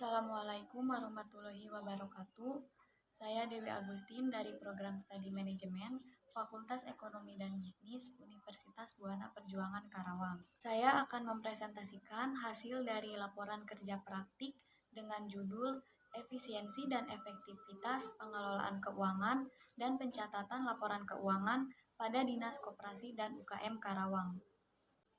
Assalamualaikum warahmatullahi wabarakatuh. Saya Dewi Agustin dari Program Studi Manajemen, Fakultas Ekonomi dan Bisnis, Universitas Buana Perjuangan Karawang. Saya akan mempresentasikan hasil dari laporan kerja praktik dengan judul Efisiensi dan Efektivitas Pengelolaan Keuangan dan Pencatatan Laporan Keuangan pada Dinas Koperasi dan UKM Karawang.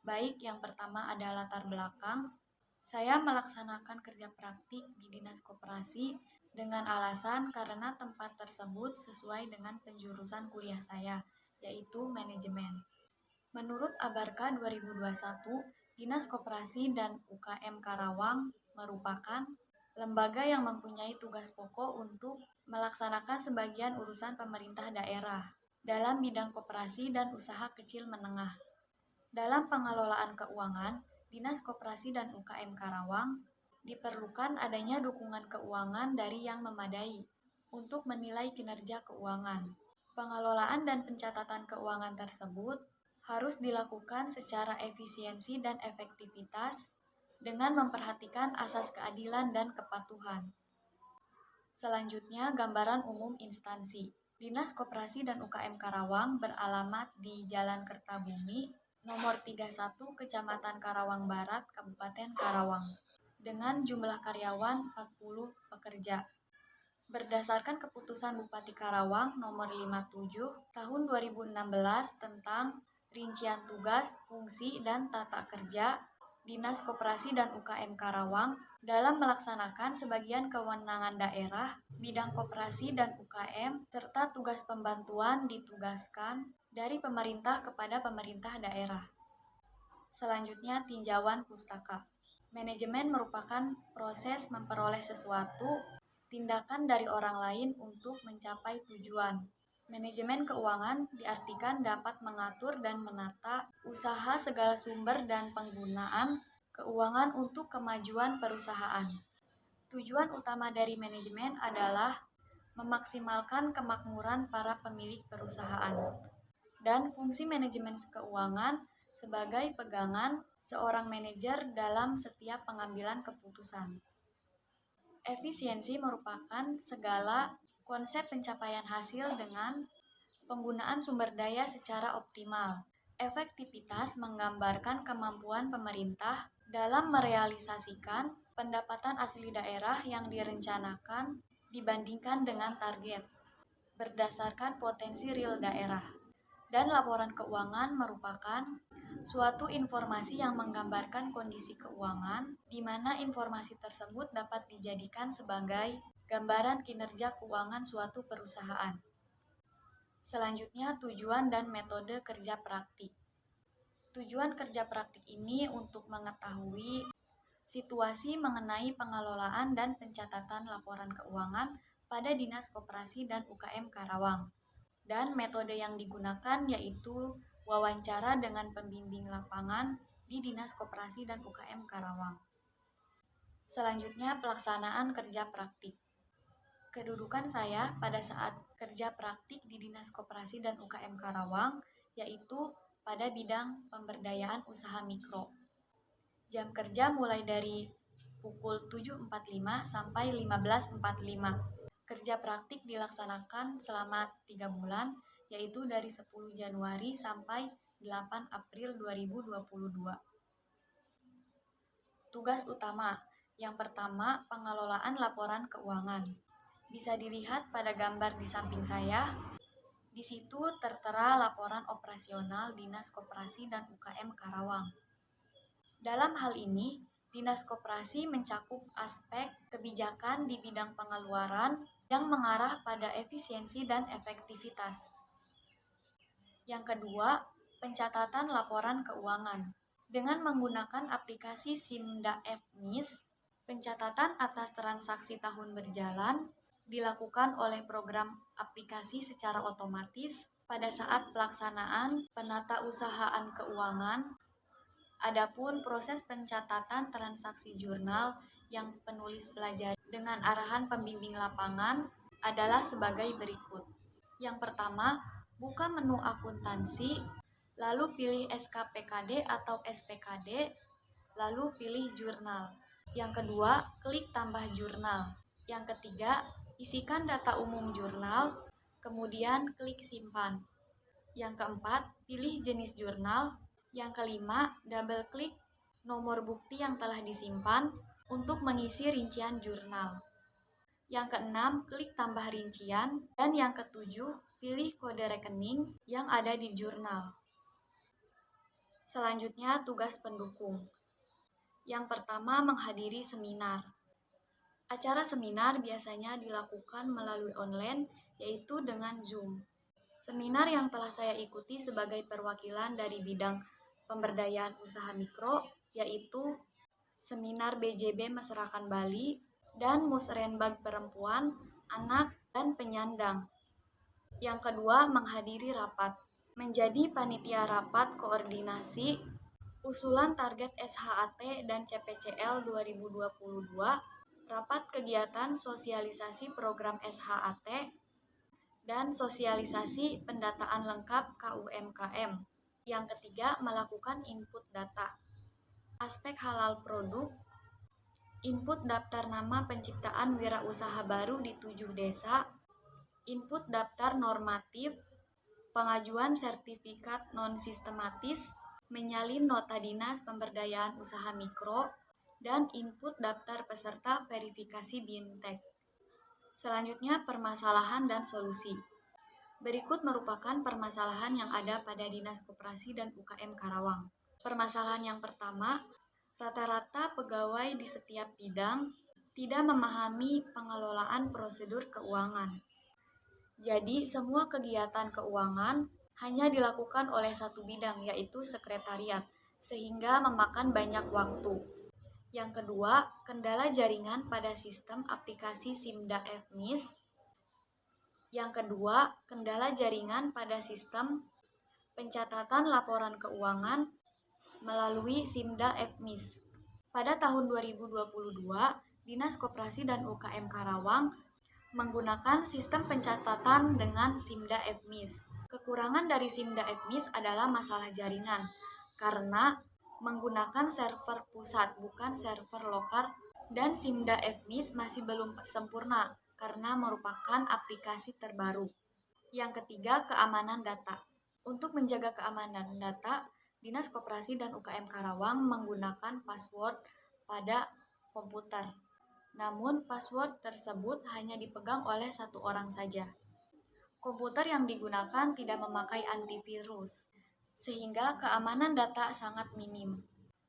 Baik, yang pertama ada latar belakang. Saya melaksanakan kerja praktik di Dinas Koperasi dengan alasan karena tempat tersebut sesuai dengan penjurusan kuliah saya, yaitu manajemen. Menurut Abarka 2021, Dinas Koperasi dan UKM Karawang merupakan lembaga yang mempunyai tugas pokok untuk melaksanakan sebagian urusan pemerintah daerah dalam bidang koperasi dan usaha kecil menengah. Dalam pengelolaan keuangan, Dinas Koperasi dan UKM Karawang diperlukan adanya dukungan keuangan dari yang memadai untuk menilai kinerja keuangan. Pengelolaan dan pencatatan keuangan tersebut harus dilakukan secara efisiensi dan efektivitas dengan memperhatikan asas keadilan dan kepatuhan. Selanjutnya, gambaran umum instansi. Dinas Koperasi dan UKM Karawang beralamat di Jalan Kertabumi, nomor 31, Kecamatan Karawang Barat, Kabupaten Karawang, dengan jumlah karyawan 40 pekerja. Berdasarkan keputusan Bupati Karawang nomor 57 tahun 2016 tentang rincian tugas, fungsi, dan tata kerja Dinas Koperasi dan UKM Karawang dalam melaksanakan sebagian kewenangan daerah, bidang koperasi dan UKM, serta tugas pembantuan ditugaskan dari pemerintah kepada pemerintah daerah. Selanjutnya, tinjauan pustaka. Manajemen merupakan proses memperoleh sesuatu, tindakan dari orang lain untuk mencapai tujuan. Manajemen keuangan diartikan dapat mengatur dan menata usaha segala sumber dan penggunaan keuangan untuk kemajuan perusahaan. Tujuan utama dari manajemen adalah memaksimalkan kemakmuran para pemilik perusahaan. Dan fungsi manajemen keuangan sebagai pegangan seorang manajer dalam setiap pengambilan keputusan. Efisiensi merupakan segala konsep pencapaian hasil dengan penggunaan sumber daya secara optimal. Efektivitas menggambarkan kemampuan pemerintah dalam merealisasikan pendapatan asli daerah yang direncanakan dibandingkan dengan target berdasarkan potensi real daerah. Dan laporan keuangan merupakan suatu informasi yang menggambarkan kondisi keuangan, di mana informasi tersebut dapat dijadikan sebagai gambaran kinerja keuangan suatu perusahaan. Selanjutnya, tujuan dan metode kerja praktik. Tujuan kerja praktik ini untuk mengetahui situasi mengenai pengelolaan dan pencatatan laporan keuangan pada Dinas Koperasi dan UKM Karawang. Dan metode yang digunakan yaitu wawancara dengan pembimbing lapangan di Dinas Koperasi dan UKM Karawang. Selanjutnya, pelaksanaan kerja praktik. Kedudukan saya pada saat kerja praktik di Dinas Koperasi dan UKM Karawang yaitu pada bidang pemberdayaan usaha mikro. Jam kerja mulai dari pukul 7.45 sampai 15.45. Kerja praktik dilaksanakan selama 3 bulan, yaitu dari 10 Januari sampai 8 April 2022. Tugas utama. Yang pertama, pengelolaan laporan keuangan. Bisa dilihat pada gambar di samping saya. Di situ tertera laporan operasional Dinas Koperasi dan UKM Karawang. Dalam hal ini, Dinas Koperasi mencakup aspek kebijakan di bidang pengeluaran yang mengarah pada efisiensi dan efektivitas. Yang kedua, pencatatan laporan keuangan. Dengan menggunakan aplikasi Simda FMIS, pencatatan atas transaksi tahun berjalan dilakukan oleh program aplikasi secara otomatis pada saat pelaksanaan penatausahaan keuangan. Adapun proses pencatatan transaksi jurnal yang penulis pelajari dengan arahan pembimbing lapangan adalah sebagai berikut. Yang pertama, buka menu akuntansi, lalu pilih SKPKD atau SPKD, lalu pilih jurnal. Yang kedua, klik tambah jurnal. Yang ketiga, isikan data umum jurnal, kemudian klik simpan. Yang keempat, pilih jenis jurnal. Yang kelima, double klik nomor bukti yang telah disimpan untuk mengisi rincian jurnal. Yang keenam, klik tambah rincian. Dan yang ketujuh, pilih kode rekening yang ada di jurnal. Selanjutnya, tugas pendukung. Yang pertama, menghadiri seminar. Acara seminar biasanya dilakukan melalui online, yaitu dengan Zoom. Seminar yang telah saya ikuti sebagai perwakilan dari bidang pemberdayaan usaha mikro, yaitu Seminar BJB Meserakan Bali dan Musrenbag Perempuan, Anak, dan Penyandang. Yang kedua, menghadiri rapat. Menjadi panitia rapat koordinasi usulan target SHAT dan CPCL 2022, rapat kegiatan sosialisasi program SHAT, dan sosialisasi pendataan lengkap KUMKM. Yang ketiga, melakukan input data. Aspek halal produk, input daftar nama penciptaan wirausaha baru di 7 desa, input daftar normatif, pengajuan sertifikat non-sistematis, menyalin nota dinas pemberdayaan usaha mikro, dan input daftar peserta verifikasi BINTEK. Selanjutnya, permasalahan dan solusi. Berikut merupakan permasalahan yang ada pada Dinas Koperasi dan UKM Karawang. Permasalahan yang pertama, rata-rata pegawai di setiap bidang tidak memahami pengelolaan prosedur keuangan. Jadi, semua kegiatan keuangan hanya dilakukan oleh satu bidang, yaitu sekretariat, sehingga memakan banyak waktu. Yang kedua, kendala jaringan pada sistem aplikasi SIMDA FMIS. Yang kedua, kendala jaringan pada sistem pencatatan laporan keuangan melalui SIMDA FMIS. Pada tahun 2022, Dinas Koperasi dan UKM Karawang menggunakan sistem pencatatan dengan SIMDA FMIS. Kekurangan dari SIMDA FMIS adalah masalah jaringan, karena menggunakan server pusat bukan server lokal, dan SIMDA FMIS masih belum sempurna karena merupakan aplikasi terbaru. Yang ketiga, keamanan data. Untuk menjaga keamanan data, Dinas Koperasi dan UKM Karawang menggunakan password pada komputer. Namun, password tersebut hanya dipegang oleh satu orang saja. Komputer yang digunakan tidak memakai antivirus, sehingga keamanan data sangat minim.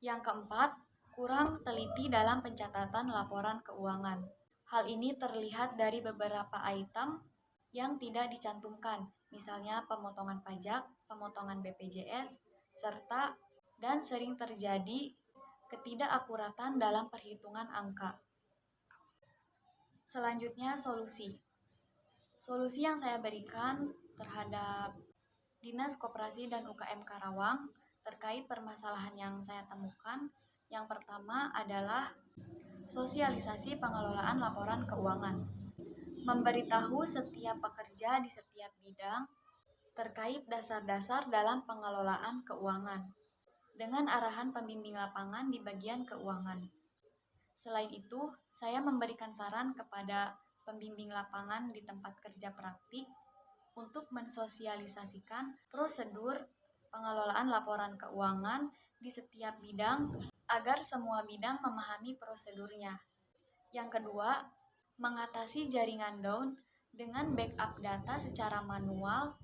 Yang keempat, kurang teliti dalam pencatatan laporan keuangan. Hal ini terlihat dari beberapa item yang tidak dicantumkan, misalnya pemotongan pajak, pemotongan BPJS, serta dan sering terjadi ketidakakuratan dalam perhitungan angka. Selanjutnya, solusi. Solusi yang saya berikan terhadap Dinas Koperasi dan UKM Karawang terkait permasalahan yang saya temukan, yang pertama adalah sosialisasi pengelolaan laporan keuangan. Memberitahu setiap pekerja di setiap bidang terkait dasar-dasar dalam pengelolaan keuangan, dengan arahan pembimbing lapangan di bagian keuangan. Selain itu, saya memberikan saran kepada pembimbing lapangan di tempat kerja praktik untuk mensosialisasikan prosedur pengelolaan laporan keuangan di setiap bidang agar semua bidang memahami prosedurnya. Yang kedua, mengatasi jaringan down dengan backup data secara manual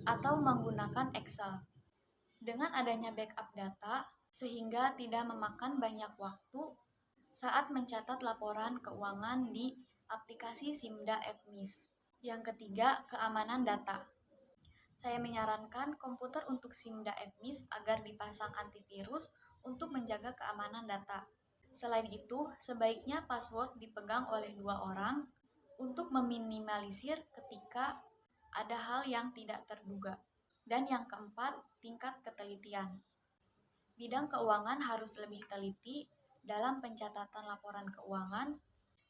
atau menggunakan Excel. Dengan adanya backup data, sehingga tidak memakan banyak waktu saat mencatat laporan keuangan di aplikasi SIMDA FMIS. Yang ketiga, keamanan data. Saya menyarankan komputer untuk SIMDA FMIS agar dipasang antivirus untuk menjaga keamanan data. Selain itu, sebaiknya password dipegang oleh 2 orang untuk meminimalisir ketika ada hal yang tidak terduga. Dan yang keempat, tingkat ketelitian. Bidang keuangan harus lebih teliti dalam pencatatan laporan keuangan.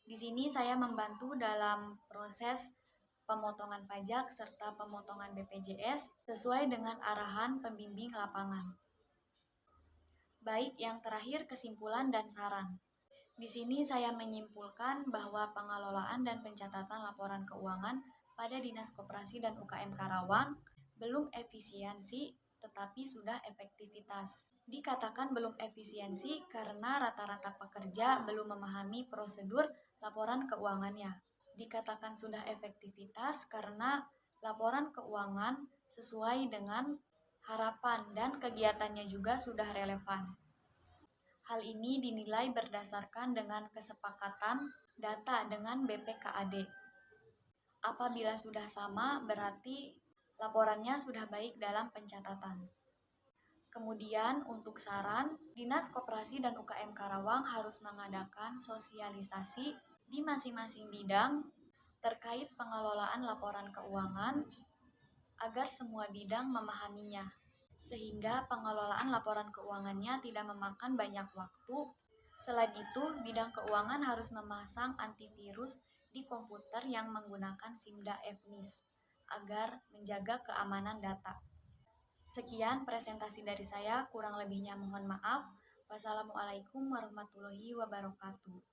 Di sini saya membantu dalam proses pemotongan pajak serta pemotongan BPJS sesuai dengan arahan pembimbing lapangan. Baik, yang terakhir kesimpulan dan saran. Di sini saya menyimpulkan bahwa pengelolaan dan pencatatan laporan keuangan pada Dinas Koperasi dan UKM Karawang belum efisiensi tetapi sudah efektivitas. Dikatakan belum efisiensi karena rata-rata pekerja belum memahami prosedur laporan keuangannya. Dikatakan sudah efektivitas karena laporan keuangan sesuai dengan harapan dan kegiatannya juga sudah relevan. Hal ini dinilai berdasarkan dengan kesepakatan data dengan BPKAD. Apabila sudah sama, berarti laporannya sudah baik dalam pencatatan. Kemudian untuk saran, Dinas Koperasi dan UKM Karawang harus mengadakan sosialisasi di masing-masing bidang terkait pengelolaan laporan keuangan agar semua bidang memahaminya, sehingga pengelolaan laporan keuangannya tidak memakan banyak waktu. Selain itu, bidang keuangan harus memasang antivirus di komputer yang menggunakan SIMDA FNIS agar menjaga keamanan data. Sekian presentasi dari saya, kurang lebihnya mohon maaf. Wassalamualaikum warahmatullahi wabarakatuh.